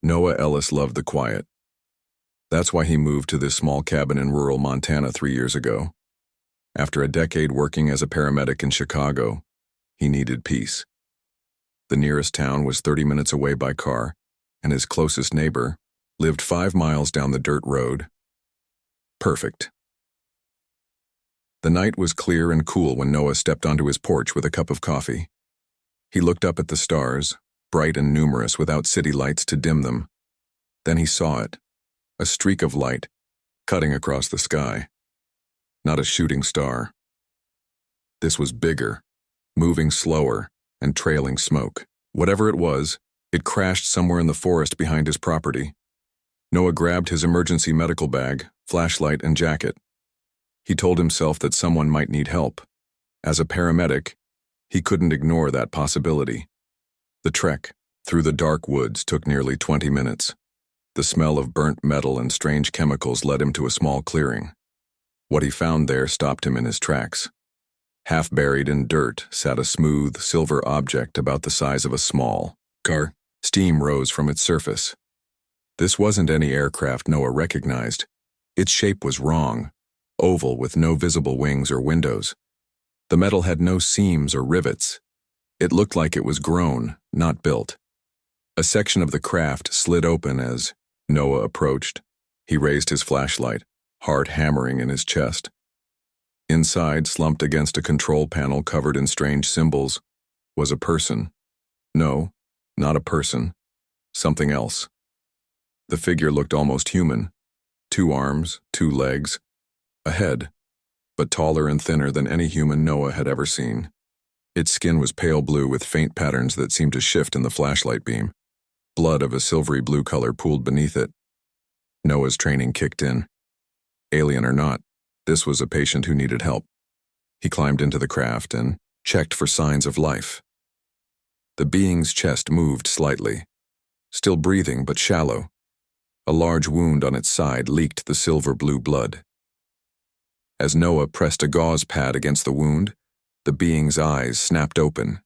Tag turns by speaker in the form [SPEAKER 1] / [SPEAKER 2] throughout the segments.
[SPEAKER 1] Noah Ellis loved the quiet. That's why he moved to this small cabin in rural Montana 3 years ago. After a decade working as a paramedic in Chicago, he needed peace. The nearest town was 30 minutes away by car, and his closest neighbor lived 5 miles down the dirt road. Perfect. The night was clear and cool when Noah stepped onto his porch with a cup of coffee. He looked up at the stars, bright and numerous without city lights to dim them. Then he saw it, a streak of light, cutting across the sky. Not a shooting star. This was bigger, moving slower, and trailing smoke. Whatever it was, it crashed somewhere in the forest behind his property. Noah grabbed his emergency medical bag, flashlight, and jacket. He told himself that someone might need help. As a paramedic, he couldn't ignore that possibility. The trek through the dark woods took nearly 20 minutes. The smell of burnt metal and strange chemicals led him to a small clearing. What he found there stopped him in his tracks. Half buried in dirt sat a smooth, silver object about the size of a small car. Steam rose from its surface. This wasn't any aircraft Noah recognized. Its shape was wrong, oval with no visible wings or windows. The metal had no seams or rivets. It looked like it was grown, not built. A section of the craft slid open as Noah approached. He raised his flashlight, heart hammering in his chest. Inside, slumped against a control panel covered in strange symbols, was a person. No, not a person. Something else. The figure looked almost human. 2 arms, 2 legs, a head, but taller and thinner than any human Noah had ever seen. Its skin was pale blue with faint patterns that seemed to shift in the flashlight beam. Blood of a silvery blue color pooled beneath it. Noah's training kicked in. Alien or not, this was a patient who needed help. He climbed into the craft and checked for signs of life. The being's chest moved slightly, still breathing but shallow. A large wound on its side leaked the silver-blue blood. As Noah pressed a gauze pad against the wound, the being's eyes snapped open.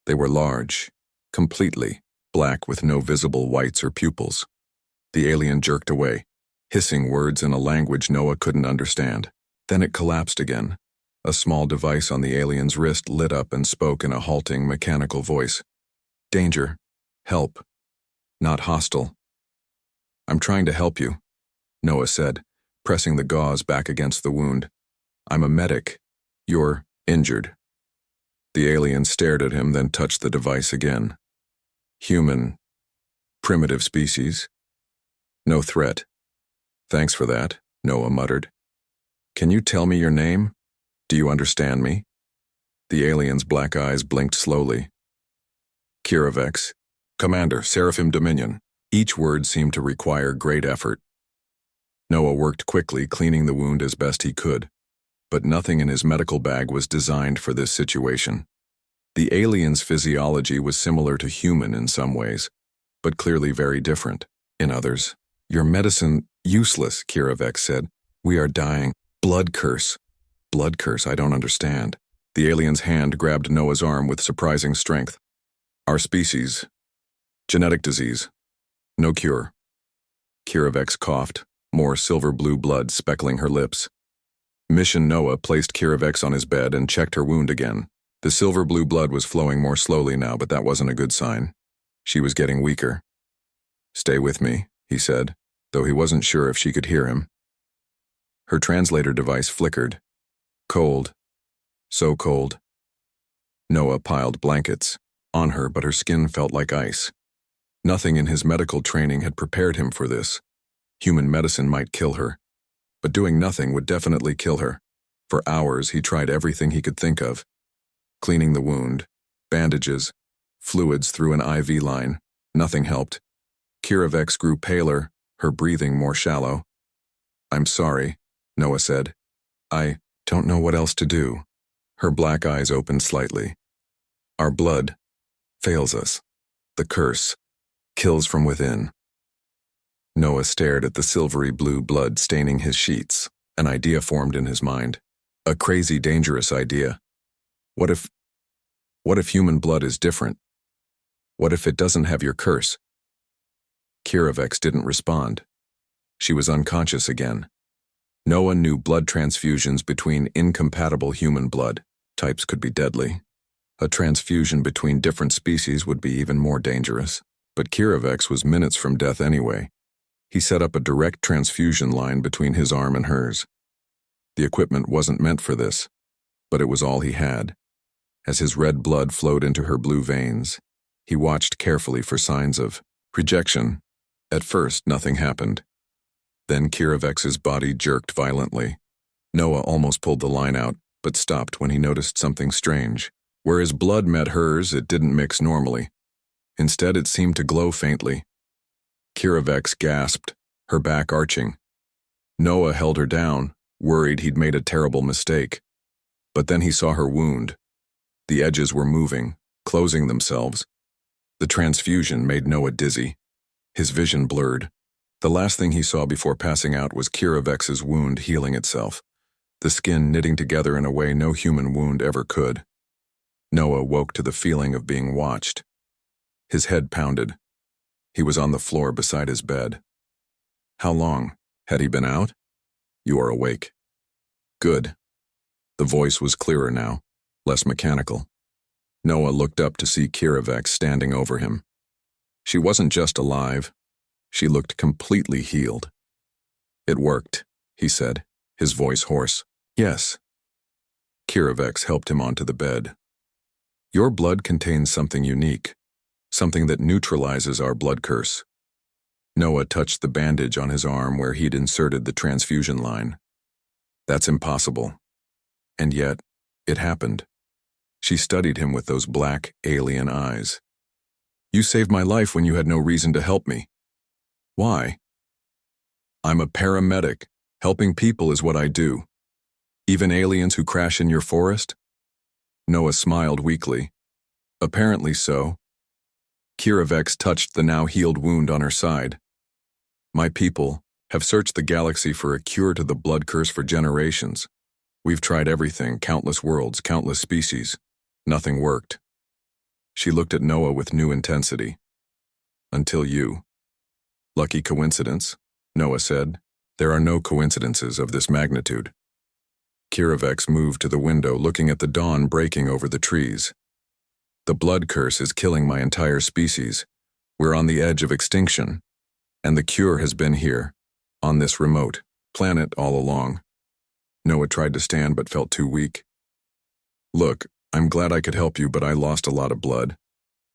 [SPEAKER 1] They were large, completely black with no visible whites or pupils. The alien jerked away, hissing words in a language Noah couldn't understand. Then it collapsed again. A small device on the alien's wrist lit up and spoke in a halting, mechanical voice. "Danger. Help. Not hostile." "I'm trying to help you," Noah said, pressing the gauze back against the wound. "I'm a medic. You're injured." The alien stared at him, then touched the device again. "Human. Primitive species. No threat." "Thanks for that," Noah muttered. "Can you tell me your name? Do you understand me?" The alien's black eyes blinked slowly. "Kiravex. Commander, Seraphim Dominion." Each word seemed to require great effort. Noah worked quickly, cleaning the wound as best he could, but nothing in his medical bag was designed for this situation. The alien's physiology was similar to human in some ways, but clearly very different in others. "Your medicine, useless," Kiravex said. "We are dying. Blood curse." "Blood curse, I don't understand." The alien's hand grabbed Noah's arm with surprising strength. "Our species. Genetic disease. No cure." Kiravex coughed, more silver-blue blood speckling her lips. Mission Noah placed Kiravex on his bed and checked her wound again. The silver-blue blood was flowing more slowly now, but that wasn't a good sign. She was getting weaker. "Stay with me," he said, though he wasn't sure if she could hear him. Her translator device flickered. Cold. So cold. Noah piled blankets on her, but her skin felt like ice. Nothing in his medical training had prepared him for this. Human medicine might kill her, but doing nothing would definitely kill her. For hours, he tried everything he could think of. Cleaning the wound, bandages, fluids through an IV line. Nothing helped. Kiravex grew paler, her breathing more shallow. "I'm sorry," Noah said. "I don't know what else to do." Her black eyes opened slightly. "Our blood fails us. The curse kills from within." Noah stared at the silvery blue blood staining his sheets. An idea formed in his mind. A crazy, dangerous idea. What if human blood is different? What if it doesn't have your curse? Kiravex didn't respond. She was unconscious again. Noah knew blood transfusions between incompatible human blood types could be deadly. A transfusion between different species would be even more dangerous. But Kiravex was minutes from death anyway. He set up a direct transfusion line between his arm and hers. The equipment wasn't meant for this, but it was all he had. As his red blood flowed into her blue veins, he watched carefully for signs of rejection. At first, nothing happened. Then Kiravex's body jerked violently. Noah almost pulled the line out, but stopped when he noticed something strange. Where his blood met hers, it didn't mix normally. Instead, it seemed to glow faintly. Kiravex gasped, her back arching. Noah held her down, worried he'd made a terrible mistake. But then he saw her wound. The edges were moving, closing themselves. The transfusion made Noah dizzy. His vision blurred. The last thing he saw before passing out was Kiravex's wound healing itself, the skin knitting together in a way no human wound ever could. Noah woke to the feeling of being watched. His head pounded. He was on the floor beside his bed. How long had he been out? You are awake. Good. The voice was clearer now, less mechanical. Noah looked up to see Kiravex standing over him. She wasn't just alive. She looked completely healed. It worked, he said, his voice hoarse. Yes. Kiravex helped him onto the bed. Your blood contains something unique, something that neutralizes our blood curse. Noah touched the bandage on his arm where he'd inserted the transfusion line. That's impossible. And yet, it happened. She studied him with those black, alien eyes. You saved my life when you had no reason to help me. Why? I'm a paramedic. Helping people is what I do. Even aliens who crash in your forest? Noah smiled weakly. Apparently so. Kiravex touched the now healed wound on her side. My people have searched the galaxy for a cure to the blood curse for generations. We've tried everything, countless worlds, countless species. Nothing worked. She looked at Noah with new intensity. Until you. Lucky coincidence, Noah said. There are no coincidences of this magnitude. Kiravex moved to the window, looking at the dawn breaking over the trees. The blood curse is killing my entire species. We're on the edge of extinction. And the cure has been here, on this remote planet all along. Noah tried to stand but felt too weak. Look, I'm glad I could help you, but I lost a lot of blood.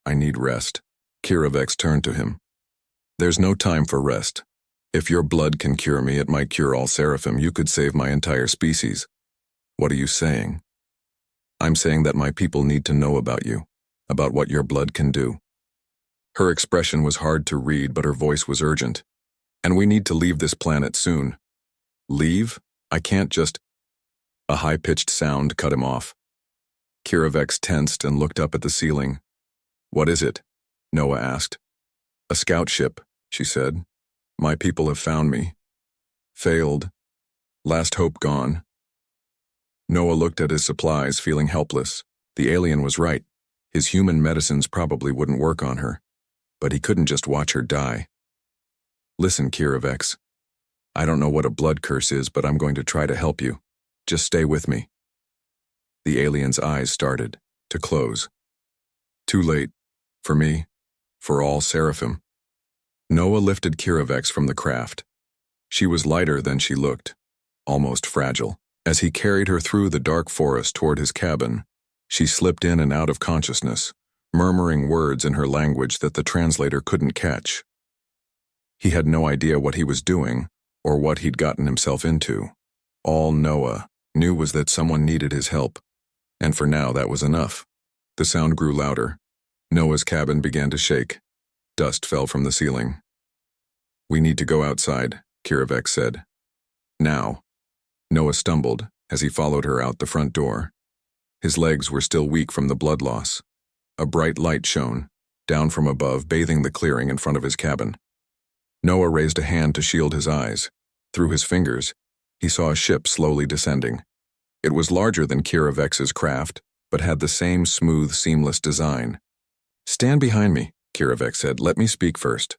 [SPEAKER 1] I need rest. Kiravex turned to him. There's no time for rest. If your blood can cure me, it might cure all Seraphim. You could save my entire species. What are you saying? I'm saying that my people need to know about you, about what your blood can do. Her expression was hard to read, but her voice was urgent. And we need to leave this planet soon. Leave? I can't just... A high-pitched sound cut him off. Kiravex tensed and looked up at the ceiling. What is it? Noah asked. A scout ship, she said. My people have found me. Failed. Last hope gone. Noah looked at his supplies, feeling helpless. The alien was right. His human medicines probably wouldn't work on her. But he couldn't just watch her die. Listen, Kiravex. I don't know what a blood curse is, but I'm going to try to help you. Just stay with me. The alien's eyes started to close. Too late. For me. For all Seraphim. Noah lifted Kiravex from the craft. She was lighter than she looked, almost fragile. As he carried her through the dark forest toward his cabin, she slipped in and out of consciousness, murmuring words in her language that the translator couldn't catch. He had no idea what he was doing or what he'd gotten himself into. All Noah knew was that someone needed his help, and for now that was enough. The sound grew louder. Noah's cabin began to shake. Dust fell from the ceiling. We need to go outside, Kiravex said. Now. Noah stumbled as he followed her out the front door. His legs were still weak from the blood loss. A bright light shone, down from above, bathing the clearing in front of his cabin. Noah raised a hand to shield his eyes. Through his fingers, he saw a ship slowly descending. It was larger than Kiravex's craft, but had the same smooth, seamless design. Stand behind me, Kiravex said. Let me speak first.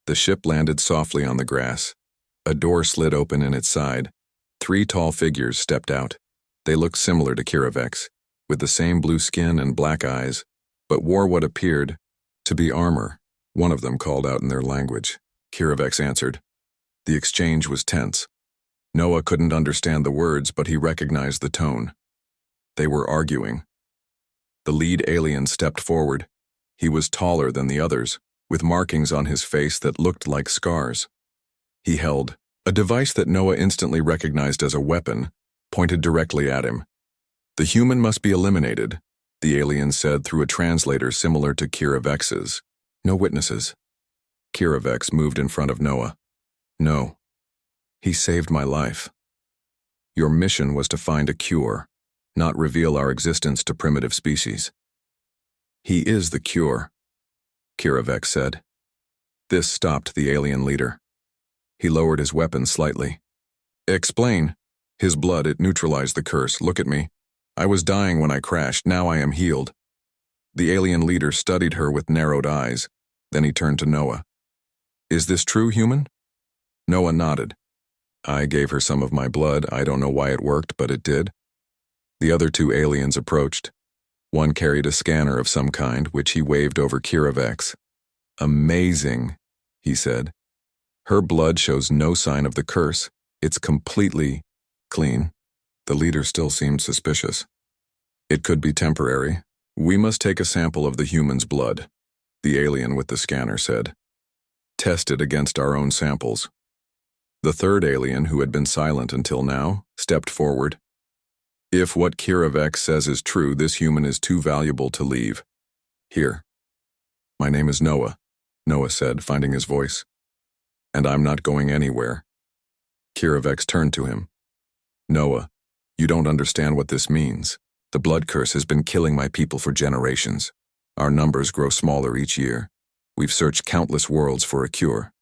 [SPEAKER 1] The ship landed softly on the grass. A door slid open in its side. 3 tall figures stepped out. They looked similar to Kiravex, with the same blue skin and black eyes, but wore what appeared to be armor. One of them called out in their language. Kiravex answered. The exchange was tense. Noah couldn't understand the words, but he recognized the tone. They were arguing. The lead alien stepped forward. He was taller than the others, with markings on his face that looked like scars. He held a device that Noah instantly recognized as a weapon, pointed directly at him. The human must be eliminated, the alien said through a translator similar to Kiravex's. No witnesses. Kiravex moved in front of Noah. No. He saved my life. Your mission was to find a cure, not reveal our existence to primitive species. He is the cure, Kiravex said. This stopped the alien leader. He lowered his weapon slightly. Explain. His blood, it neutralized the curse. Look at me. I was dying when I crashed. Now I am healed. The alien leader studied her with narrowed eyes. Then he turned to Noah. Is this true, human? Noah nodded. I gave her some of my blood. I don't know why it worked, but it did. The other 2 aliens approached. One carried a scanner of some kind, which he waved over Kiravex. Amazing, he said. Her blood shows no sign of the curse. It's completely clean. The leader still seemed suspicious. It could be temporary. We must take a sample of the human's blood, the alien with the scanner said. Test it against our own samples. The third alien, who had been silent until now, stepped forward. If what Kiravex says is true, this human is too valuable to leave. Here. My name is Noah, Noah said, finding his voice. And I'm not going anywhere. Kiravex turned to him. Noah, you don't understand what this means. The blood curse has been killing my people for generations. Our numbers grow smaller each year. We've searched countless worlds for a cure.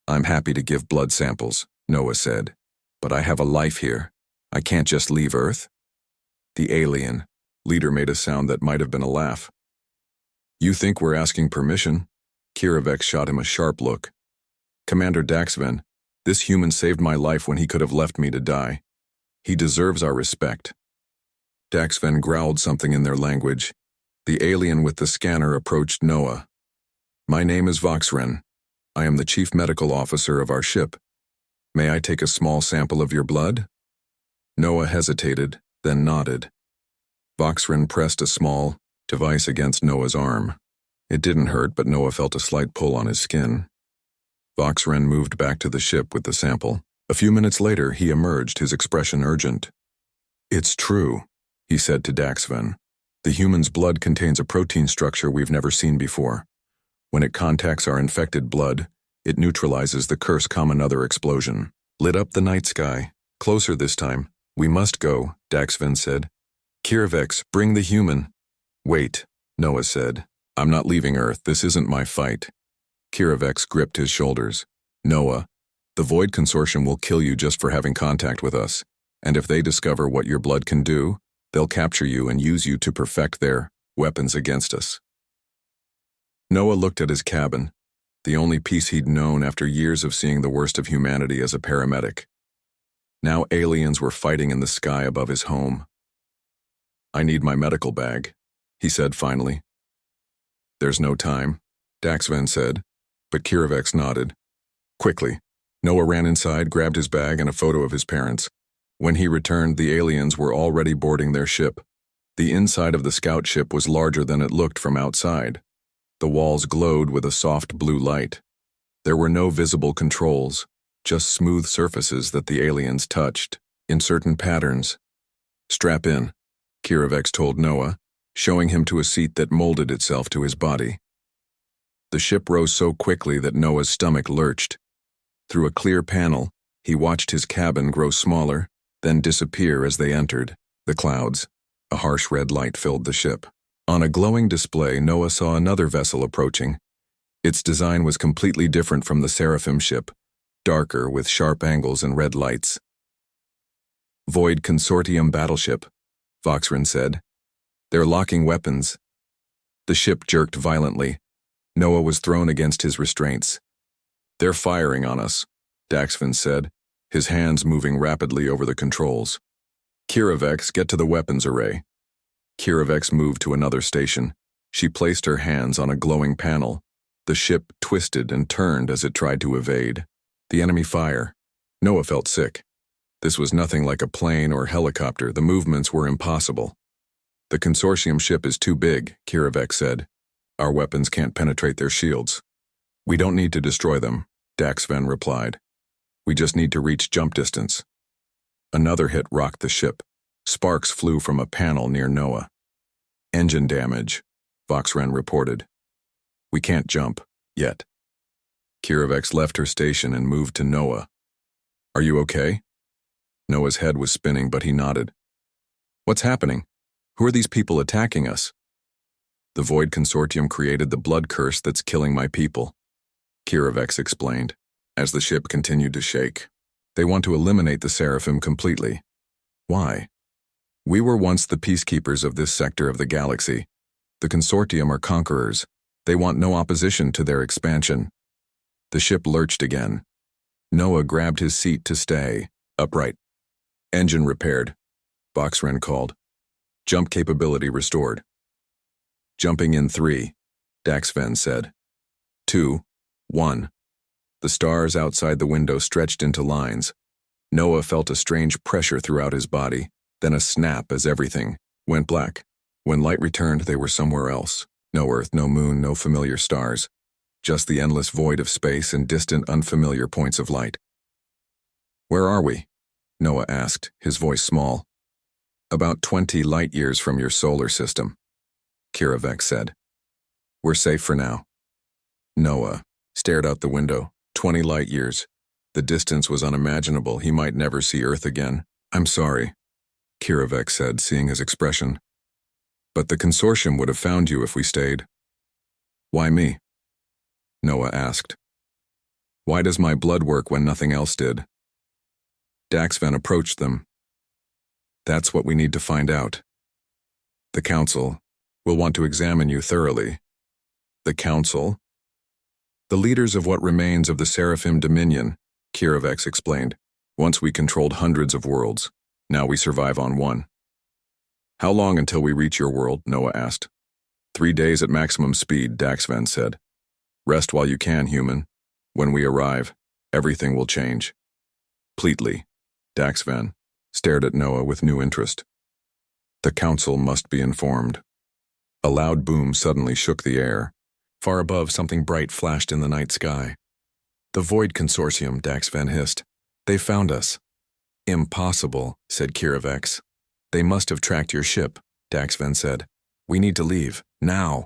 [SPEAKER 1] I'm happy to give blood samples, Noah said, but I have a life here. I can't just leave Earth. The alien leader made a sound that might have been a laugh. You think we're asking permission? Kiravex shot him a sharp look. Commander Daxven, this human saved my life when he could have left me to die. He deserves our respect. Daxven growled something in their language. The alien with the scanner approached Noah. My name is Voxren. I am the chief medical officer of our ship. May I take a small sample of your blood? Noah hesitated, then nodded. Voxren pressed a small device against Noah's arm. It didn't hurt, but Noah felt a slight pull on his skin. Voxren moved back to the ship with the sample. A few minutes later, he emerged, his expression urgent. It's true, he said to Daxven. The human's blood contains a protein structure we've never seen before. When it contacts our infected blood, it neutralizes the curse. Another explosion lit up the night sky. Closer this time. We must go, Daxven said. Kiravex, bring the human. Wait, Noah said. I'm not leaving Earth. This isn't my fight. Kiravex gripped his shoulders. Noah, the Void Consortium will kill you just for having contact with us, and if they discover what your blood can do, they'll capture you and use you to perfect their weapons against us. Noah looked at his cabin, the only peace he'd known after years of seeing the worst of humanity as a paramedic. Now aliens were fighting in the sky above his home. I need my medical bag, he said finally. There's no time, Daxven said, but Kiravex nodded. Quickly, Noah ran inside, grabbed his bag and a photo of his parents. When he returned, the aliens were already boarding their ship. The inside of the scout ship was larger than it looked from outside. The walls glowed with a soft blue light. There were no visible controls, just smooth surfaces that the aliens touched, in certain patterns. Strap in, Kiravex told Noah, showing him to a seat that molded itself to his body. The ship rose so quickly that Noah's stomach lurched. Through a clear panel, he watched his cabin grow smaller, then disappear as they entered the clouds. A harsh red light filled the ship. On a glowing display, Noah saw another vessel approaching. Its design was completely different from the Seraphim ship, darker with sharp angles and red lights. Void Consortium battleship, Voxren said. They're locking weapons. The ship jerked violently. Noah was thrown against his restraints. They're firing on us, Daxvin said, his hands moving rapidly over the controls. Kiravex, get to the weapons array. Kiravex moved to another station. She placed her hands on a glowing panel. The ship twisted and turned as it tried to evade. The enemy fire. Noah felt sick. This was nothing like a plane or helicopter. The movements were impossible. The consortium ship is too big, Kiravex said. Our weapons can't penetrate their shields. We don't need to destroy them, Daxven replied. We just need to reach jump distance. Another hit rocked the ship. Sparks flew from a panel near Noah. Engine damage, Voxren reported. We can't jump, yet. Kiravex left her station and moved to Noah. Are you okay? Noah's head was spinning, but he nodded. What's happening? Who are these people attacking us? The Void Consortium created the blood curse that's killing my people, Kiravex explained, as the ship continued to shake. They want to eliminate the Seraphim completely. Why? We were once the peacekeepers of this sector of the galaxy. The Consortium are conquerors. They want no opposition to their expansion. The ship lurched again. Noah grabbed his seat to stay upright. Engine repaired, Voxren called. Jump capability restored. Jumping in 3, Daxven said. 2, 1. The stars outside the window stretched into lines. Noah felt a strange pressure throughout his body, then a snap as everything went black. When light returned, they were somewhere else. No Earth, no moon, no familiar stars. Just the endless void of space and distant, unfamiliar points of light. Where are we? Noah asked, his voice small. About 20 light-years from your solar system, Kiravex said. We're safe for now. Noah stared out the window. 20 light-years. The distance was unimaginable. He might never see Earth again. I'm sorry, Kiravex said, seeing his expression. But the consortium would have found you if we stayed. Why me? Noah asked. Why does my blood work when nothing else did? Daxven approached them. That's what we need to find out. The Council will want to examine you thoroughly. The Council? The leaders of what remains of the Seraphim Dominion, Kiravex explained. Once we controlled hundreds of worlds. Now we survive on one. How long until we reach your world? Noah asked. 3 days at maximum speed, Daxven said. Rest while you can, human. When we arrive, everything will change. Completely. Daxven stared at Noah with new interest. The Council must be informed. A loud boom suddenly shook the air. Far above, something bright flashed in the night sky. The Void Consortium, Daxven hissed. They found us. Impossible, said Kiravex. They must have tracked your ship, Daxven said. We need to leave, now.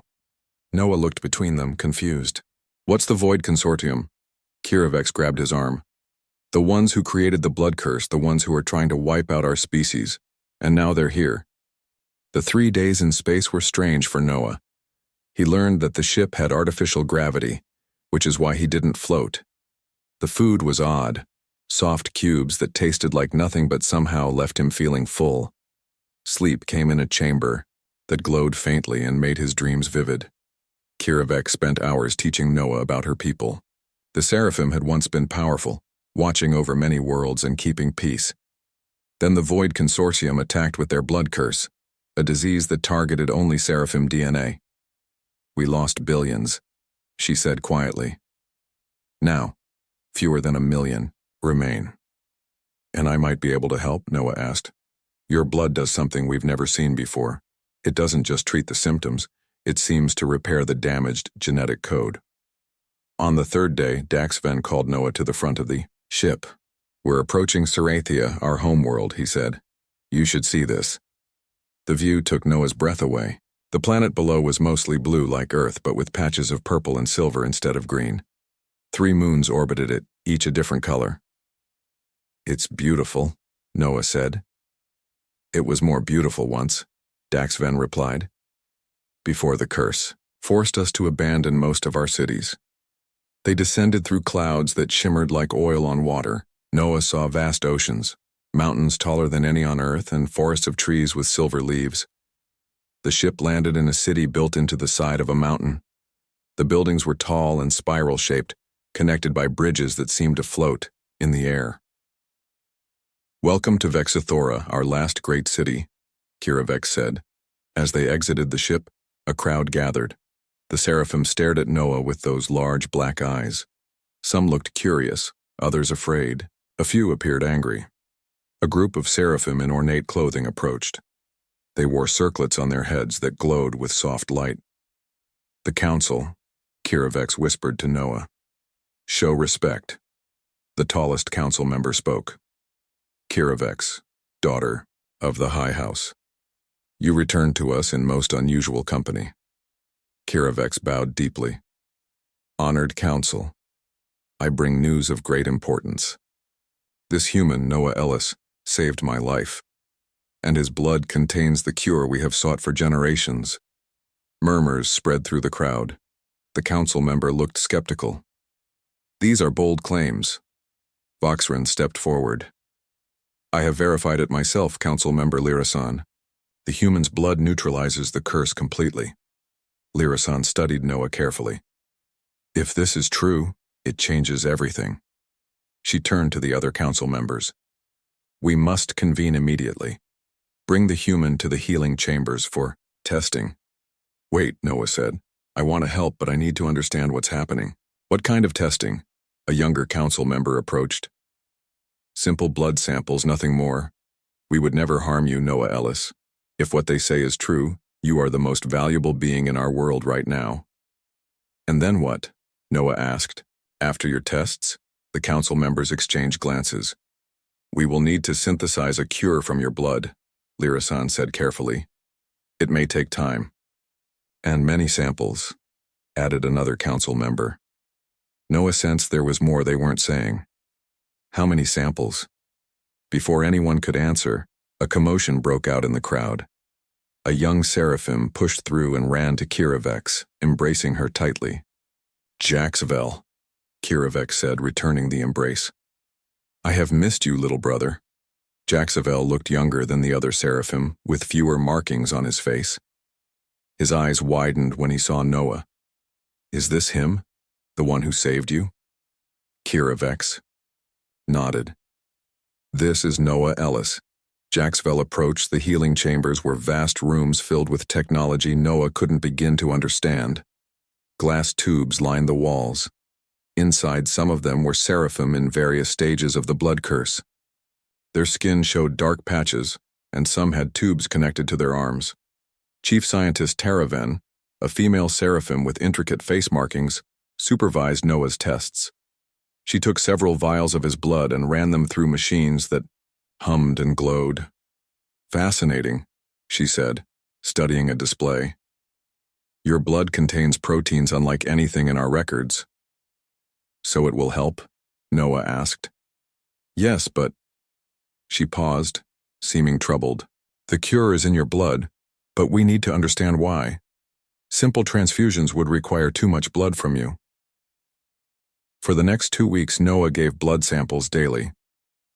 [SPEAKER 1] Noah looked between them, confused. What's the Void Consortium? Kiravex grabbed his arm. The ones who created the blood curse, the ones who are trying to wipe out our species. And now they're here. The 3 days in space were strange for Noah. He learned that the ship had artificial gravity, which is why he didn't float. The food was odd, soft cubes that tasted like nothing but somehow left him feeling full. Sleep came in a chamber that glowed faintly and made his dreams vivid. Kiravex spent hours teaching Noah about her people. The Seraphim had once been powerful, watching over many worlds and keeping peace. Then the Void Consortium attacked with their blood curse, a disease that targeted only Seraphim DNA. We lost billions, she said quietly. Now, fewer than 1 million remain. And I might be able to help, Noah asked. Your blood does something we've never seen before. It doesn't just treat the symptoms, it seems to repair the damaged genetic code. On the 3rd day, Daxven called Noah to the front of the ship. We're approaching Serathia, our homeworld, he said. You should see this. The view took Noah's breath away. The planet below was mostly blue like Earth, but with patches of purple and silver instead of green. 3 moons orbited it, each a different color. It's beautiful, Noah said. It was more beautiful once, Daxven replied. Before the curse forced us to abandon most of our cities. They descended through clouds that shimmered like oil on water. Noah saw vast oceans, mountains taller than any on Earth, and forests of trees with silver leaves. The ship landed in a city built into the side of a mountain. The buildings were tall and spiral-shaped, connected by bridges that seemed to float in the air. "Welcome to Vexithora, our last great city," Kiravex said. As they exited the ship, a crowd gathered. The seraphim stared at Noah with those large black eyes. Some looked curious, others afraid. A few appeared angry. A group of seraphim in ornate clothing approached. They wore circlets on their heads that glowed with soft light. "The council," Kiravex whispered to Noah. "Show respect." The tallest council member spoke. "Kiravex, daughter of the High House. You returned to us in most unusual company." Kiravex bowed deeply. "Honored council, I bring news of great importance. This human, Noah Ellis, saved my life, and his blood contains the cure we have sought for generations." Murmurs spread through the crowd. The council member looked skeptical. "These are bold claims." Voxran stepped forward. "I have verified it myself, Council Member Lyrasan. The human's blood neutralizes the curse completely." Lyrasan studied Noah carefully. "If this is true, it changes everything." She turned to the other council members. "We must convene immediately. Bring the human to the healing chambers for testing." "Wait," Noah said. "I want to help, but I need to understand what's happening." "What kind of testing?" A younger council member approached. "Simple blood samples, nothing more. We would never harm you, Noah Ellis. If what they say is true, you are the most valuable being in our world right now." "And then what?" Noah asked. "After your tests?" The council members exchanged glances. "We will need to synthesize a cure from your blood," Lyrasan said carefully. "It may take time." "And many samples," added another council member. Noah sensed there was more they weren't saying. "How many samples?" Before anyone could answer, a commotion broke out in the crowd. A young seraphim pushed through and ran to Kiravex, embracing her tightly. "Jaxvel," Kiravex said, returning the embrace. "I have missed you, little brother." Jaxvel looked younger than the other seraphim, with fewer markings on his face. His eyes widened when he saw Noah. "Is this him? The one who saved you?" Kiravex nodded. "This is Noah Ellis." Jaxvel approached. The healing chambers were vast rooms filled with technology Noah couldn't begin to understand. Glass tubes lined the walls. Inside, some of them were seraphim in various stages of the blood curse. Their skin showed dark patches, and some had tubes connected to their arms. Chief Scientist Taraven, a female seraphim with intricate face markings, supervised Noah's tests. She took several vials of his blood and ran them through machines that hummed and glowed. "Fascinating," she said, studying a display. "Your blood contains proteins unlike anything in our records." "So it will help?" Noah asked. "Yes, but—" She paused, seeming troubled. "The cure is in your blood, but we need to understand why. Simple transfusions would require too much blood from you." For the next 2 weeks, Noah gave blood samples daily.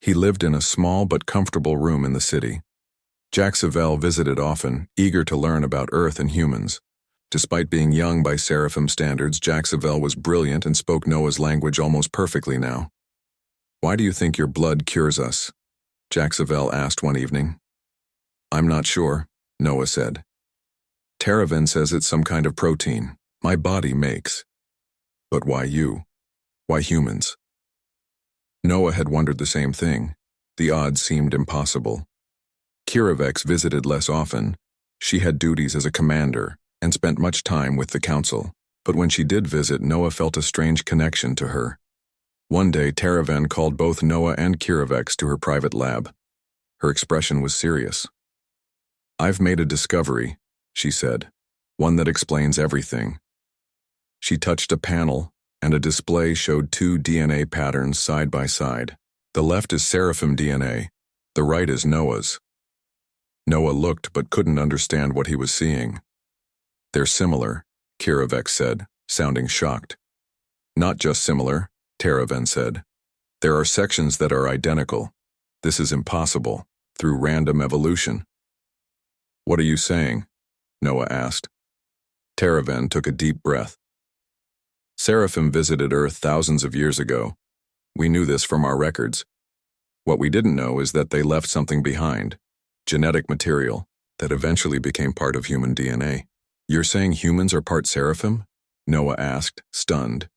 [SPEAKER 1] He lived in a small but comfortable room in the city. Jaxvel visited often, eager to learn about Earth and humans. Despite being young by seraphim standards, Jaxvel was brilliant and spoke Noah's language almost perfectly now. "Why do you think your blood cures us?" Jaxvel asked one evening. "I'm not sure," Noah said. "Taraven says it's some kind of protein my body makes." "But why you? Why humans?" Noah had wondered the same thing. The odds seemed impossible. Kiravex visited less often. She had duties as a commander and spent much time with the council. But when she did visit, Noah felt a strange connection to her. One day, Taraven called both Noah and Kiravex to her private lab. Her expression was serious. "I've made a discovery," she said, "one that explains everything." She touched a panel, and a display showed 2 DNA patterns side by side. The left is seraphim DNA, the right is Noah's. Noah looked but couldn't understand what he was seeing. "They're similar," Kiravex said, sounding shocked. "Not just similar," Taraven said. "There are sections that are identical. This is impossible, through random evolution." "What are you saying?" Noah asked. Taraven took a deep breath. Seraphim visited Earth thousands of years ago. We knew this from our records. What we didn't know is that they left something behind, genetic material, that eventually became part of human DNA. You're saying humans are part Seraphim? Noah asked, stunned.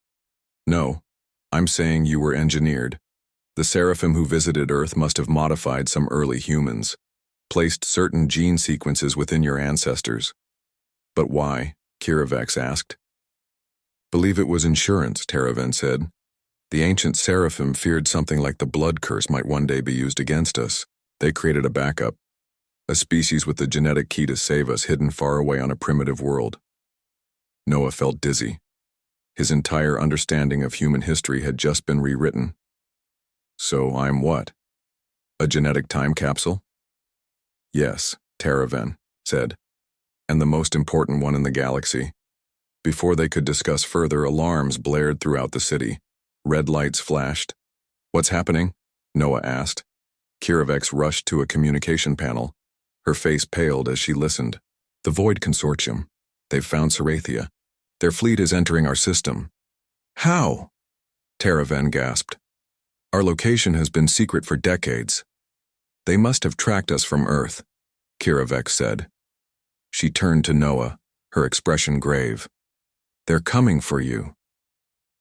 [SPEAKER 1] No, I'm saying you were engineered. The Seraphim who visited Earth must have modified some early humans, placed certain gene sequences within your ancestors. But why? Kiravex asked. Believe it was insurance, Teraven said. The ancient Seraphim feared something like the blood curse might one day be used against us. They created a backup, a species with the genetic key to save us hidden far away on a primitive world. Noah felt dizzy. His entire understanding of human history had just been rewritten. So I'm what? A genetic time capsule? Yes, Teraven said, and the most important one in the galaxy. Before they could discuss further, alarms blared throughout the city. Red lights flashed. What's happening? Noah asked. Kiravex rushed to a communication panel. Her face paled as she listened. The Void Consortium. They've found Sarathia. Their fleet is entering our system. How? Teraven gasped. Our location has been secret for decades. They must have tracked us from Earth, Kiravex said. She turned to Noah, her expression grave. They're coming for you.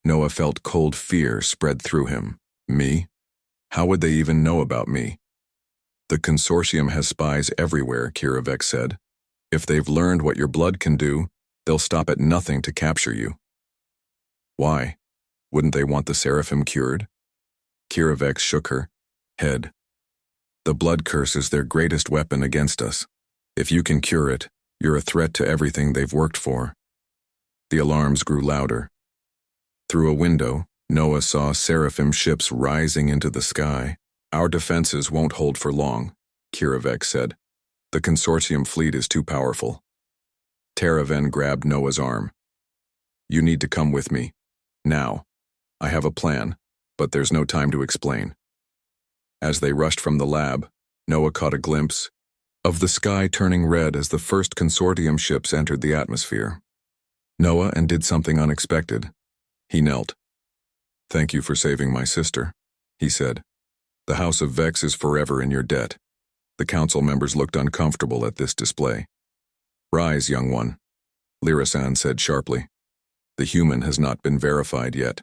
[SPEAKER 1] Noah felt cold fear spread through him. Me? How would they even know about me? The consortium has spies everywhere, Kiravex said. If they've learned what your blood can do, they'll stop at nothing to capture you. Why? Wouldn't they want the Seraphim cured? Kiravex shook her head. The blood curse is their greatest weapon against us. If you can cure it, you're a threat to everything they've worked for. The alarms grew louder. Through a window, Noah saw Seraphim ships rising into the sky. Our defenses won't hold for long, Kiravex said. The consortium fleet is too powerful. Teraven grabbed Noah's arm. You need to come with me. Now. I have a plan, but there's no time to explain. As they rushed from the lab, Noah caught a glimpse of the sky turning red as the first consortium ships entered the atmosphere. Noah and did something unexpected. He knelt. Thank you for saving my sister, he said. The House of Vex is forever in your debt. The council members looked uncomfortable at this display. Rise, young one, Lyrasan said sharply. The human has not been verified yet.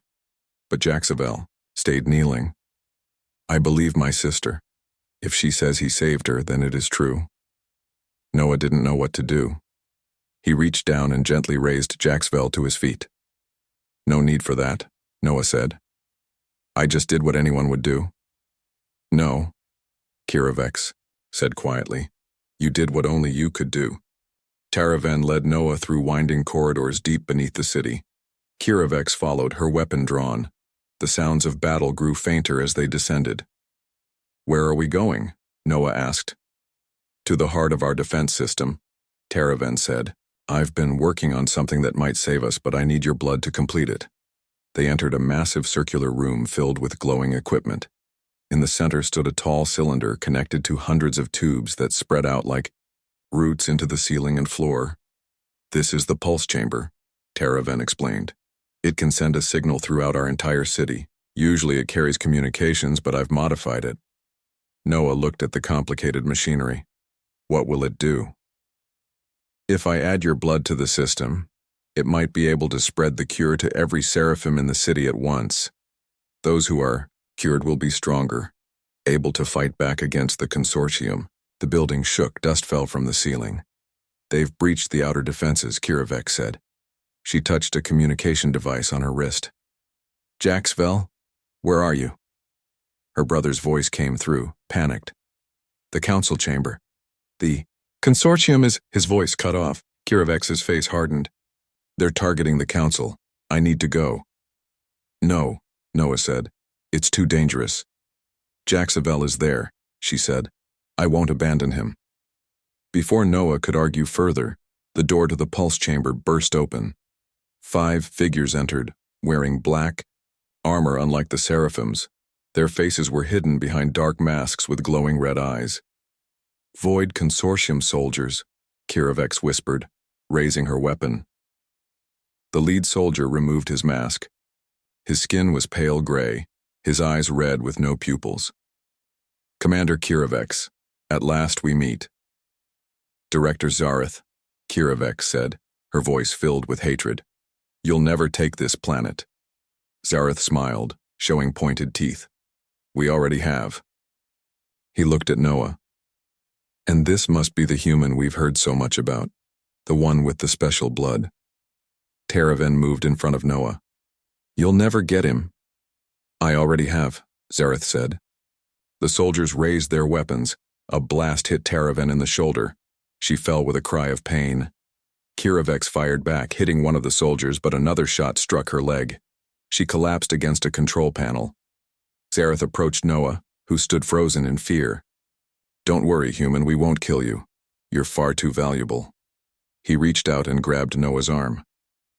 [SPEAKER 1] But Jaxavel stayed kneeling. I believe my sister. If she says he saved her, then it is true. Noah didn't know what to do. He reached down and gently raised Jaxavel to his feet. No need for that, Noah said. I just did what anyone would do. No, Kiravex said quietly. You did what only you could do. Teraven led Noah through winding corridors deep beneath the city. Kiravex followed, her weapon drawn. The sounds of battle grew fainter as they descended. Where are we going? Noah asked. To the heart of our defense system, Teraven said. I've been working on something that might save us, but I need your blood to complete it. They entered a massive circular room filled with glowing equipment. In the center stood a tall cylinder connected to hundreds of tubes that spread out like roots into the ceiling and floor. This is the pulse chamber, Teraven explained. It can send a signal throughout our entire city. Usually it carries communications, but I've modified it. Noah looked at the complicated machinery. What will it do? If I add your blood to the system, it might be able to spread the cure to every Seraphim in the city at once. Those who are cured will be stronger, able to fight back against the consortium. The building shook, dust fell from the ceiling. They've breached the outer defenses, Kiravex said. She touched a communication device on her wrist. Jaxavel, where are you? Her brother's voice came through, panicked. The council chamber. The consortium is... His voice cut off. Kiravex's face hardened. They're targeting the council. I need to go. No, Noah said. It's too dangerous. Jaxavel is there, she said. I won't abandon him. Before Noah could argue further, the door to the pulse chamber burst open. 5 figures entered, wearing black armor unlike the Seraphims. Their faces were hidden behind dark masks with glowing red eyes. Void Consortium soldiers, Kiravex whispered, raising her weapon. The lead soldier removed his mask. His skin was pale gray, his eyes red with no pupils. Commander Kiravex, at last we meet. Director Zareth, Kiravex said, her voice filled with hatred. You'll never take this planet. Zareth smiled, showing pointed teeth. We already have. He looked at Noah. And this must be the human we've heard so much about, the one with the special blood. Teraven moved in front of Noah. You'll never get him. I already have, Zareth said. The soldiers raised their weapons. A blast hit Teraven in the shoulder. She fell with a cry of pain. Kiravex fired back, hitting one of the soldiers, but another shot struck her leg. She collapsed against a control panel. Zareth approached Noah, who stood frozen in fear. Don't worry, human, we won't kill you. You're far too valuable. He reached out and grabbed Noah's arm.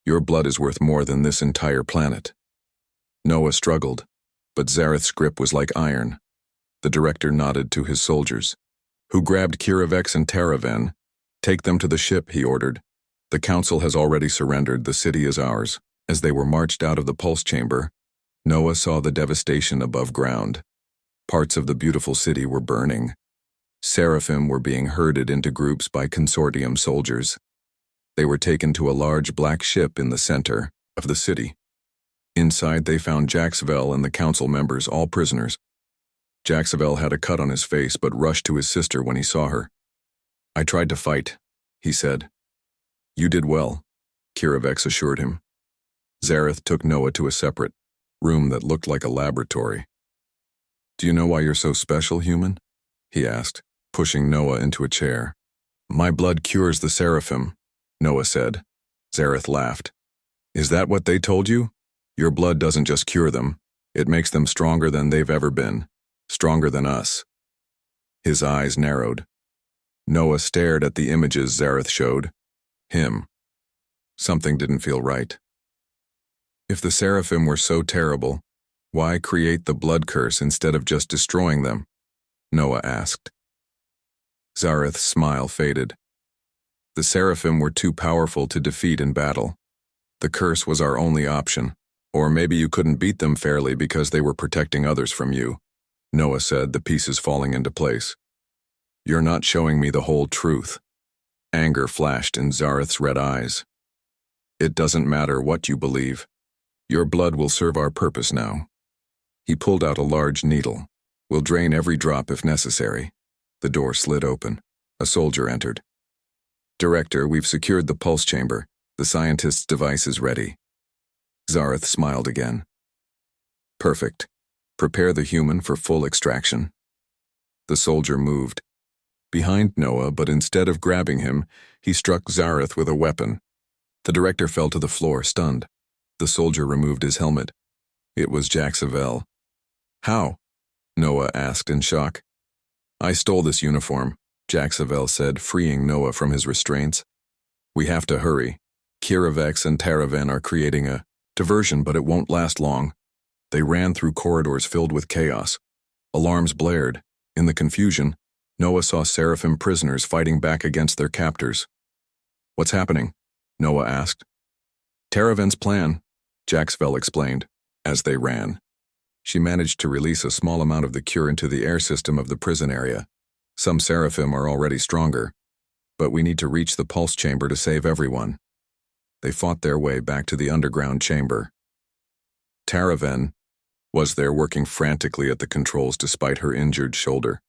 [SPEAKER 1] Your blood is worth more than this entire planet. Noah struggled, but Zareth's grip was like iron. The director nodded to his soldiers, who grabbed Kiravex and Teraven. Take them to the ship, he ordered. The council has already surrendered, the city is ours. As they were marched out of the pulse chamber, Noah saw the devastation above ground. Parts of the beautiful city were burning. Seraphim were being herded into groups by consortium soldiers. They were taken to a large black ship in the center of the city. Inside they found Jaxvel and the council members, all prisoners. Jaxvel had a cut on his face but rushed to his sister when he saw her. I tried to fight, he said. You did well, Kiravex assured him. Zareth took Noah to a separate room that looked like a laboratory. Do you know why you're so special, human? He asked, pushing Noah into a chair. My blood cures the seraphim, Noah said. Zareth laughed. Is that what they told you? Your blood doesn't just cure them, it makes them stronger than they've ever been, stronger than us. His eyes narrowed. Noah stared at the images Zareth showed. Him. Something didn't feel right. If the seraphim were so terrible, why create the blood curse instead of just destroying them? Noah asked. Zareth's smile faded. The seraphim were too powerful to defeat in battle. The curse was our only option. Or maybe you couldn't beat them fairly because they were protecting others from you, Noah said, the pieces falling into place. You're not showing me the whole truth. Anger flashed in Zareth's red eyes. It doesn't matter what you believe. Your blood will serve our purpose now. He pulled out a large needle. We'll drain every drop if necessary. The door slid open. A soldier entered. Director, we've secured the pulse chamber. The scientist's device is ready. Zareth smiled again. Perfect. Prepare the human for full extraction. The soldier moved behind Noah, but instead of grabbing him, he struck Zareth with a weapon. The director fell to the floor, stunned. The soldier removed his helmet. It was Jaxvel. How? Noah asked in shock. I stole this uniform, Jaxvel said, freeing Noah from his restraints. We have to hurry. Kiravex and Teraven are creating a diversion, but it won't last long. They ran through corridors filled with chaos. Alarms blared. In the confusion, Noah saw seraphim prisoners fighting back against their captors. What's happening? Noah asked. Teraven's plan, Jaxvel explained, as they ran. She managed to release a small amount of the cure into the air system of the prison area. Some seraphim are already stronger, but we need to reach the pulse chamber to save everyone. They fought their way back to the underground chamber. Teraven was there working frantically at the controls despite her injured shoulder.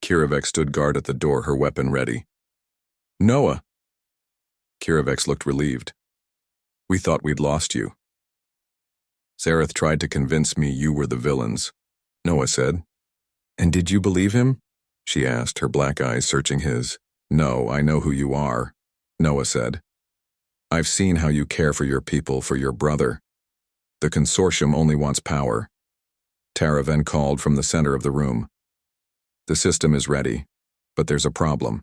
[SPEAKER 1] Kiravex stood guard at the door, her weapon ready. Noah! Kiravex looked relieved. We thought we'd lost you. Zareth tried to convince me you were the villains, Noah said. And did you believe him? She asked, her black eyes searching his. No, I know who you are, Noah said. I've seen how you care for your people, for your brother. The consortium only wants power. Teraven called from the center of the room. The system is ready, but there's a problem.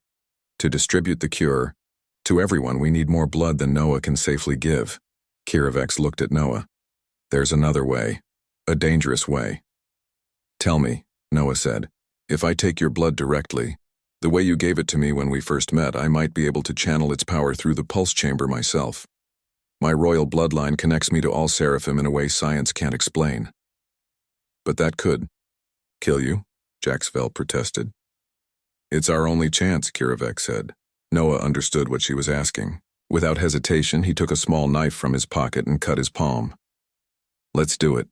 [SPEAKER 1] To distribute the cure to everyone, we need more blood than Noah can safely give. Kiravex looked at Noah. There's another way, a dangerous way. Tell me, Noah said, if I take your blood directly, the way you gave it to me when we first met, I might be able to channel its power through the pulse chamber myself. My royal bloodline connects me to all seraphim in a way science can't explain. But that could kill you, Jaxvel protested. It's our only chance, Kiravek said. Noah understood what she was asking. Without hesitation, he took a small knife from his pocket and cut his palm. Let's do it.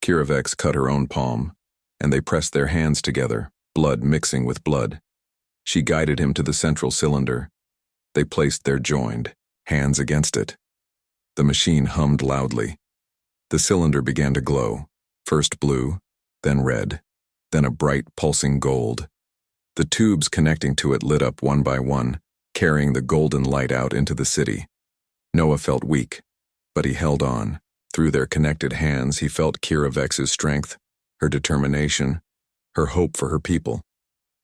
[SPEAKER 1] Kiravex cut her own palm, and they pressed their hands together, blood mixing with blood. She guided him to the central cylinder. They placed their joined hands against it. The machine hummed loudly. The cylinder began to glow, first blue, then red, then a bright, pulsing gold. The tubes connecting to it lit up one by one, carrying the golden light out into the city. Noah felt weak, but he held on. Through their connected hands, he felt Kiravex's strength, her determination, her hope for her people.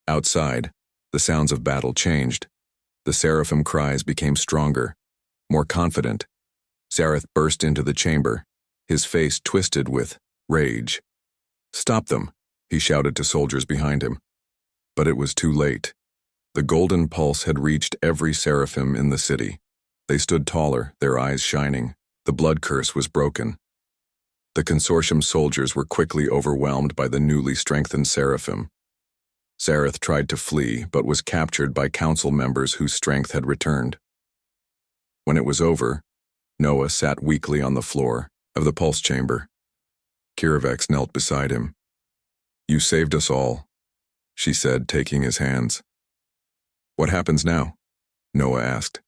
[SPEAKER 1] Outside, the sounds of battle changed. The seraphim cries became stronger, more confident. Zareth burst into the chamber, his face twisted with rage. "Stop them," he shouted to soldiers behind him. But it was too late. The golden pulse had reached every seraphim in the city. They stood taller, their eyes shining. The blood curse was broken. The consortium soldiers were quickly overwhelmed by the newly strengthened seraphim. Zareth tried to flee, but was captured by council members whose strength had returned. When it was over, Noah sat weakly on the floor of the pulse chamber. Kiravex knelt beside him. "You saved us all," she said, taking his hands. "What happens now?" Noah asked.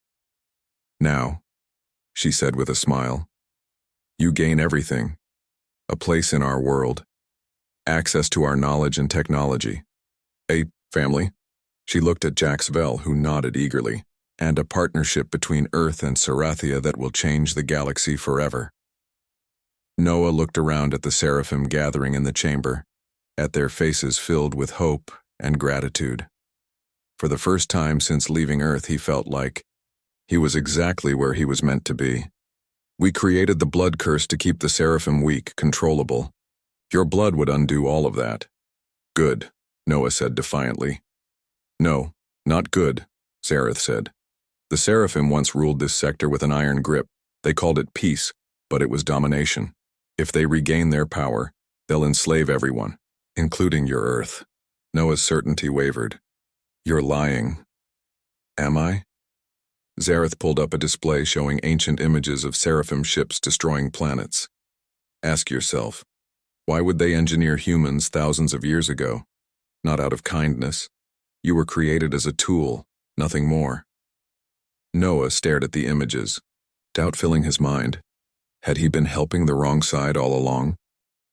[SPEAKER 1] "Now," she said with a smile, "you gain everything. A place in our world. Access to our knowledge and technology. A family." She looked at Jaxvel, who nodded eagerly. "And a partnership between Earth and Sarathia that will change the galaxy forever." Noah looked around at the seraphim gathering in the chamber, at their faces filled with hope and gratitude. For the first time since leaving Earth, he felt like he was exactly where he was meant to be. "We created the blood curse to keep the seraphim weak, controllable. Your blood would undo all of that." "Good," Noah said defiantly. "No, not good," Zareth said. "The seraphim once ruled this sector with an iron grip. They called it peace, but it was domination. If they regain their power, they'll enslave everyone, including your Earth." Noah's certainty wavered. "You're lying." "Am I?" Zareth pulled up a display showing ancient images of seraphim ships destroying planets. "Ask yourself, why would they engineer humans thousands of years ago? Not out of kindness. You were created as a tool, nothing more." Noah stared at the images, doubt filling his mind. Had he been helping the wrong side all along?